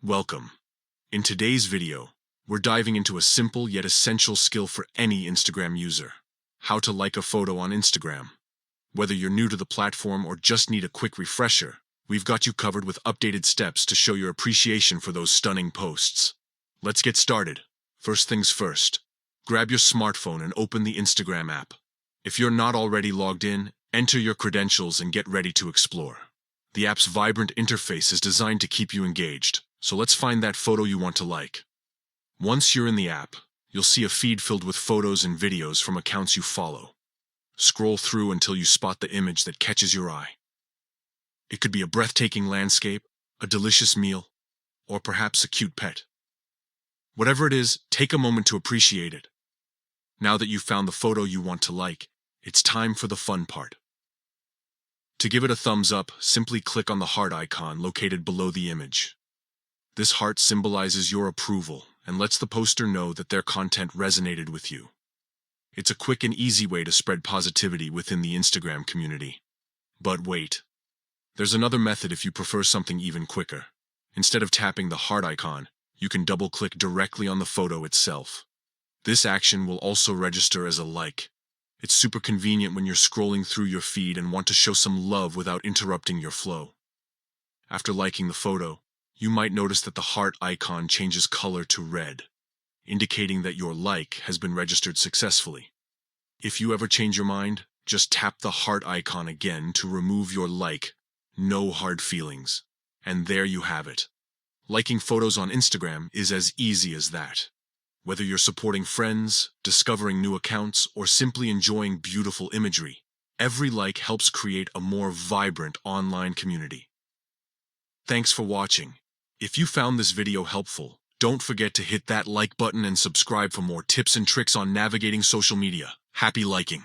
Welcome. In today's video, we're diving into a simple yet essential skill for any Instagram user: how to like a photo on Instagram. Whether you're new to the platform or just need a quick refresher, we've got you covered with updated steps to show your appreciation for those stunning posts. Let's get started. First things first, grab your smartphone and open the Instagram app. If you're not already logged in, enter your credentials and get ready to explore. The app's vibrant interface is designed to keep you engaged, so let's find that photo you want to like. Once you're in the app, you'll see a feed filled with photos and videos from accounts you follow. Scroll through until you spot the image that catches your eye. It could be a breathtaking landscape, a delicious meal, or perhaps a cute pet. Whatever it is, take a moment to appreciate it. Now that you've found the photo you want to like, it's time for the fun part. To give it a thumbs up, simply click on the heart icon located below the image. This heart symbolizes your approval and lets the poster know that their content resonated with you. It's a quick and easy way to spread positivity within the Instagram community. But wait, there's another method if you prefer something even quicker. Instead of tapping the heart icon, you can double-click directly on the photo itself. This action will also register as a like. It's super convenient when you're scrolling through your feed and want to show some love without interrupting your flow. After liking the photo, you might notice that the heart icon changes color to red, indicating that your like has been registered successfully. If you ever change your mind, just tap the heart icon again to remove your like. No hard feelings. And there you have it. Liking photos on Instagram is as easy as that. Whether you're supporting friends, discovering new accounts, or simply enjoying beautiful imagery, every like helps create a more vibrant online community. Thanks for watching. If you found this video helpful, don't forget to hit that like button and subscribe for more tips and tricks on navigating social media. Happy liking!